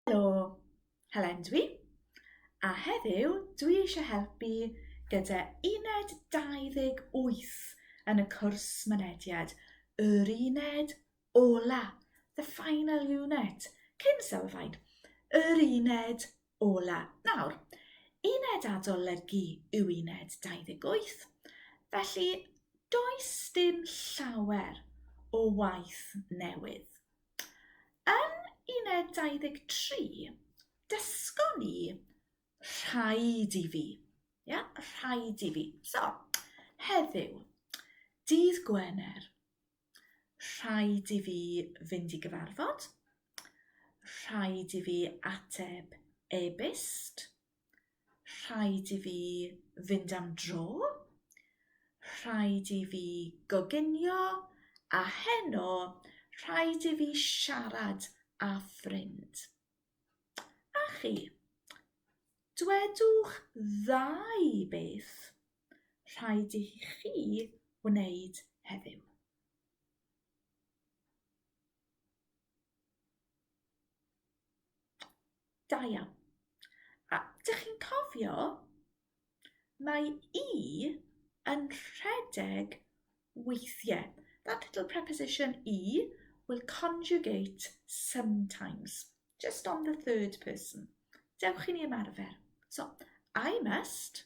Helo, Helen dwi, a heddiw dwi eisiau helpu gyda uned 28 yn y cwrs mynediad, yr uned ola, the final unit, cyn sylfaen, yr uned ola. Nawr, uned adolygu yw uned 28, felly does dim llawer o waith newydd. Yn uned 23, dysgon ni rhaid i fi. Rhaid i fi. So, heddiw, dydd Gwener, rhaid i fi fynd i gyfarfod, rhaid i fi ateb e-byst, rhaid i fi fynd am dro, rhaid i fi goginio, a heno rhaid i fi siarad a ffrind. A chi, dwedwch ddau beth rhaid i chi wneud heddiw. Da iawn. A dych chi'n cofio, mae i yn rhedeg weithiau. That little preposition I will conjugate sometimes, just on the third person. Dewch i ni ymarfer. So, I must,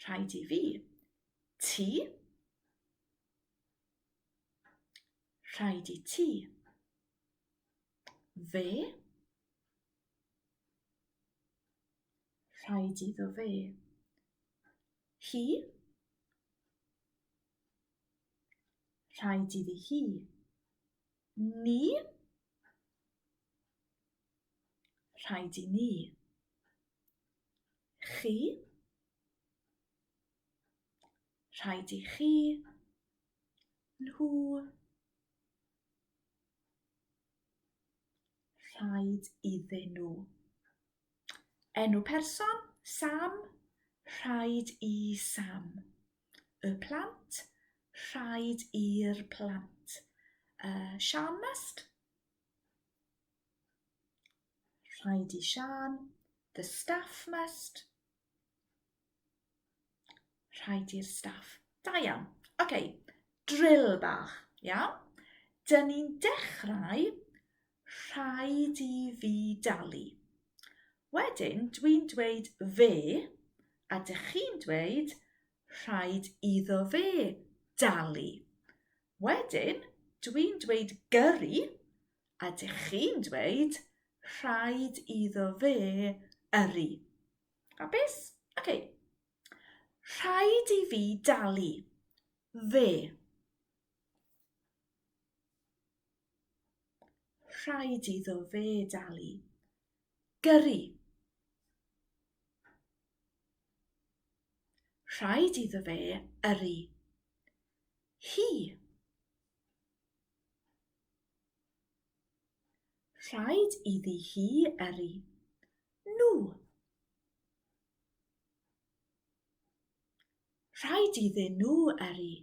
rhaid i fi, ti, rhaid i ti, fe, rhaid iddo fe, hi, rhaid iddi hi, ni, rhaid i ni, chi, rhaid i chi, nhw, rhaid iddyn nhw. Enw person, Sam, rhaid i Sam. Y plant, rhaid i'r plant. Sian must, rhaid i Sian. The staff must, rhaid i'r staff. Da iawn. Okay, drill bach, iawn? Dyn ni'n dechrau rhaid i fi dalu. Wedyn, dwi'n dweud fe, a dych chi'n dweud rhaid iddo fe dalu. Wedyn, dwi'n dweud gyrru, a dych chi'n dweud rhaid iddo fe yrru. Hapus? Okay. Rhaid i fi dalu. Fe. Rhaid iddo fe dalu. Gyrru. Rhaid iddo fe yrru. Hi. Rhaid iddi hi yrru. Nhw. Rhaid iddyn nhw yrru.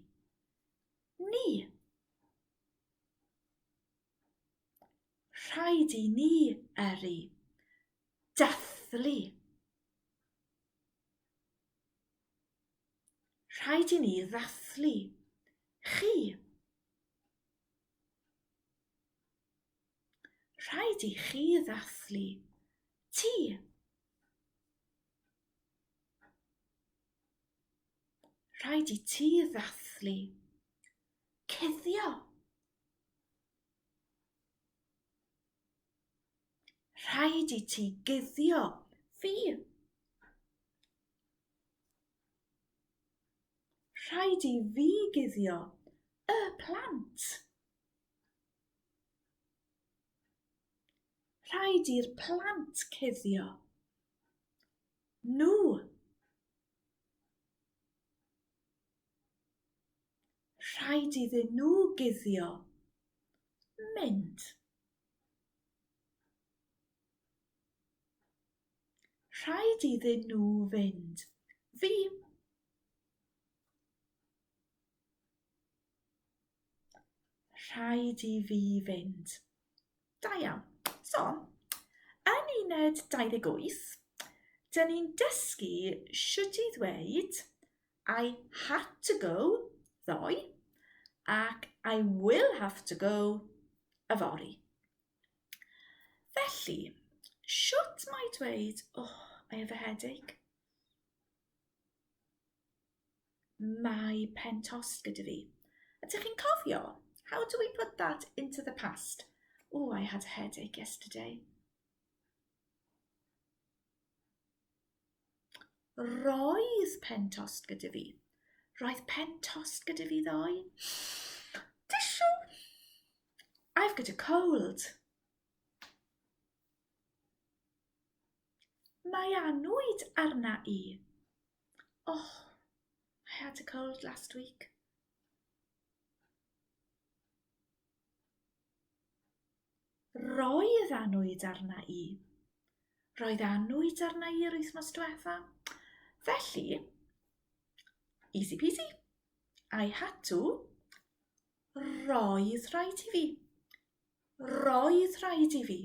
Ni. Rhaid i ni yrru. Dathlu. Rhaid i ni ddathlu. Chi. Rhaid i chi ddathlu. Ti. Rhaid i ti ddathlu. Cuddio. Rhaid i ti guddio. Fi. Rhaid i fi guddio. Y plant. Rhaid i'r plant cuddio. Nhw. Rhaid iddyn nhw guddio. Mynd. Rhaid iddyn nhw fynd. Fi. Rhaid i fi fynd. Da iawn. So, yn uned 28, dyn ni'n dysgu sut i ddweud I had to go ddoe ac I will have to go yfory. Felly, sut mae dweud, I have a headache? Mae pen tost gyda fi. Ydych chi'n cofio? How do we put that into the past? I had a headache yesterday. Roedd pen tost gyda fi. Roedd pen tost gyda fi ddoe. Tissue. I've got a cold. Mae anwyd arna I. I had a cold last week. Roedd anwyd arna I. Roedd anwyd arna I yr wythnos diwetha. Felly, easy peasy. I had to. Roedd rhaid i fi. Roedd rhaid i fi.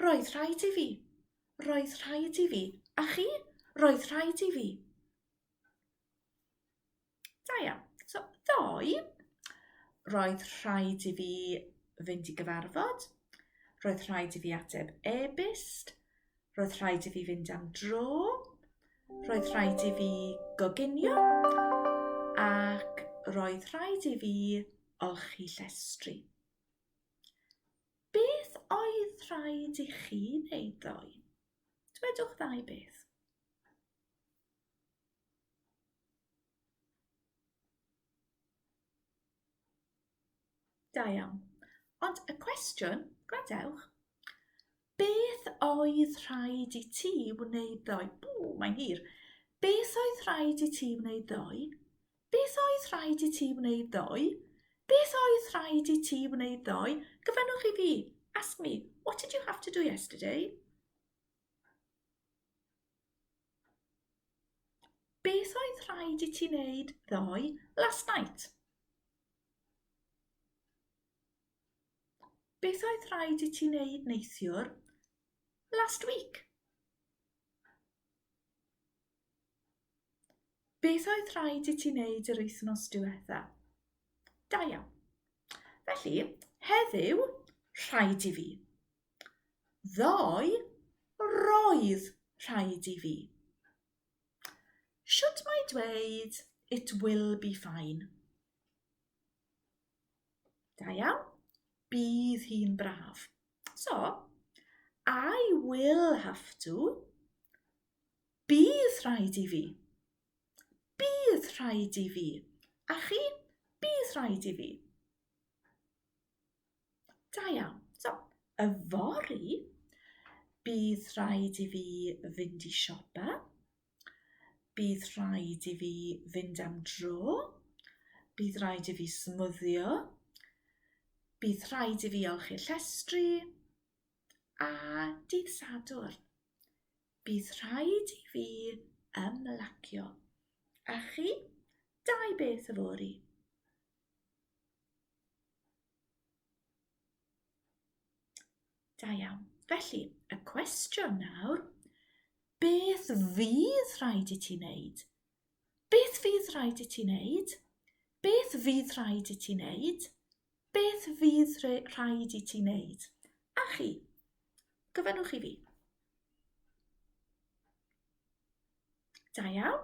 Roedd rhaid i fi. Roedd rhaid i fi. A chi? Roedd rhaid i fi. Da iawn. So, ddoe. Roedd rhaid i fi fynd i gyfarfod. Roedd rhaid i fi ateb e-byst. Roedd rhaid i fi fynd am dro. Roedd rhaid i fi goginio. Ac roedd rhaid i fi olchi llestri. Beth oedd rhaid i chi wneud ddoe? Dwedwch ddau beth. Da iawn. Ond y cwestiwn, gwrandewch, beth oedd rhaid i ti wneud ddoe? Mae'n hir. Beth oedd rhaid i ti wneud ddoe? Beth oedd rhaid i ti wneud ddoe? Beth oedd rhaid i ti wneud ddoe? Gyfennwch i fi. Ask me, what did you have to do yesterday? Beth oedd rhaid i ti wneud ddoe last night? Beth oedd rhaid i ti wneud neithiwr last week? Beth oedd rhaid i ti wneud yr wythnos diwetha? Da iawn. Felly, heddiw, rhaid i fi. Ddoe, roedd rhaid i fi. Should mae dweud, it will be fine? Da iawn. Bydd hi'n braf. So, I will have to. Bydd rhaid i fi. Bydd rhaid i fi. A chi, bydd rhaid i fi. Da iawn. So, yfory, bydd rhaid i fi fynd i siopa. Bydd rhaid i fi fynd am dro. Bydd rhaid i fi smwddio. Bydd rhaid i fi olchi llestri. A dydd Sadwrn. Bydd rhaid i fi ymlacio. A chi, dau beth yfory. Da iawn. Felly, y cwestiwn nawr, beth fydd rhaid i ti wneud? Beth fydd rhaid i ti wneud? Beth fydd rhaid i ti wneud? Beth fydd rhaid i ti wneud? A chi, gyfennwch i fi. Da iawn.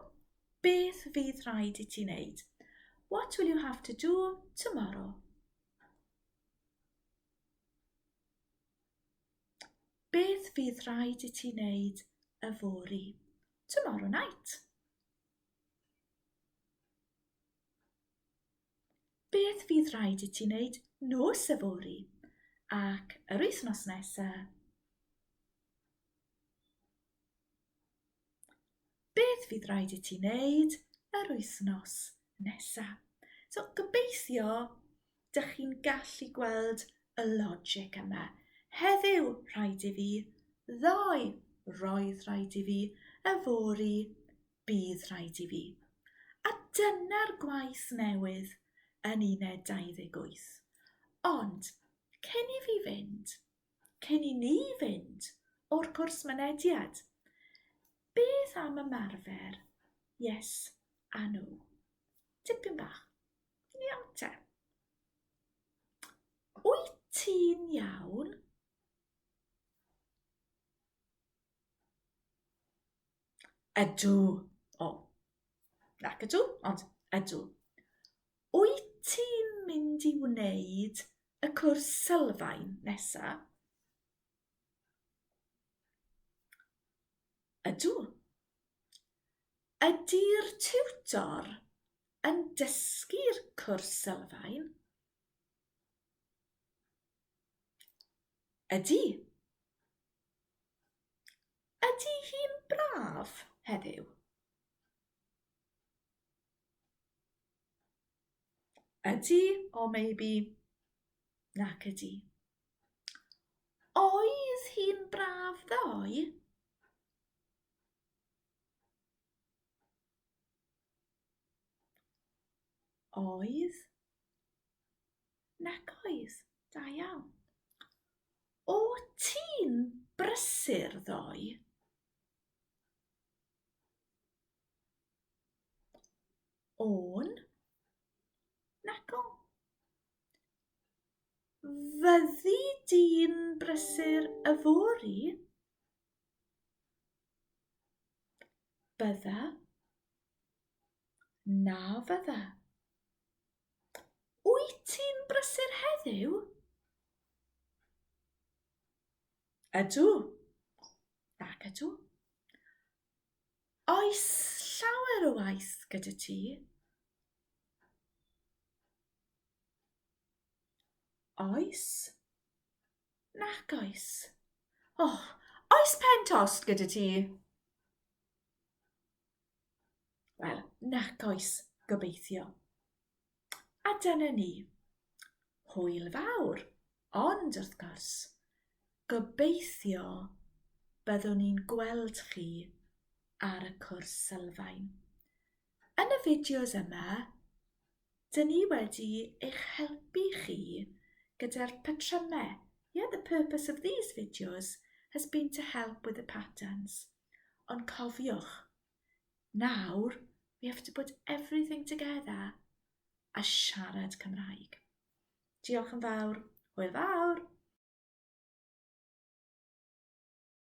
Beth fydd rhaid i ti wneud? What will you have to do tomorrow? Beth fydd rhaid i ti wneud yfory? Tomorrow night. Beth fydd rhaid i ti wneud nos yfory? Ac yr wythnos nesaf? Beth fydd rhaid i ti wneud yr wythnos nesaf? So, gobeithio, dych chi'n gallu gweld y logic yma. Heddiw rhaid i fi, ddoe roedd rhaid i fi, yfory bydd rhaid i fi. A dyna'r gwaith newydd yn uned 28. Ond, cyn i fi fynd, cyn i ni fynd o'r cwrs mynediad. Beth am ymarfer yes a no? Tipyn bach. Iawn te. Wyt ti'n iawn? Ydw. O, nac ydw, ond ydw. Wyt ti'n mynd i wneud y cwrs sylfaen nesaf? Ydw. Ydy'r tiwtor yn dysgu'r cwrs sylfaen? Ydy. Ydy hi'n braf heddiw? Ydy, or maybe nac ydy. Oedd hi'n braf ddoe? Oedd? Nac oedd. Da iawn. O ti'n brysur ddoe? On? Nac o. Fyddi di'n brysur yfory? Bydda? Na fydda. Wyt ti'n brysur heddiw? Ydw. Nac ydw. Oes llawer o waith gyda ti? Oes? Nac oes. Oes pen tost gyda ti? Wel, nac oes, gobeithio. A dyna ni. Hwyl fawr, ond wrth gwrs, gobeithio byddwn ni'n gweld chi ar y cwrs sylfaen. Yn y fideos yma, dyn ni wedi eich helpu chi gyda'r patrymau. Yeah, the purpose of these videos has been to help with the patterns. Ond cofiwch, nawr we have to put everything together a siarad Cymraeg. Diolch yn fawr. Hwyl fawr.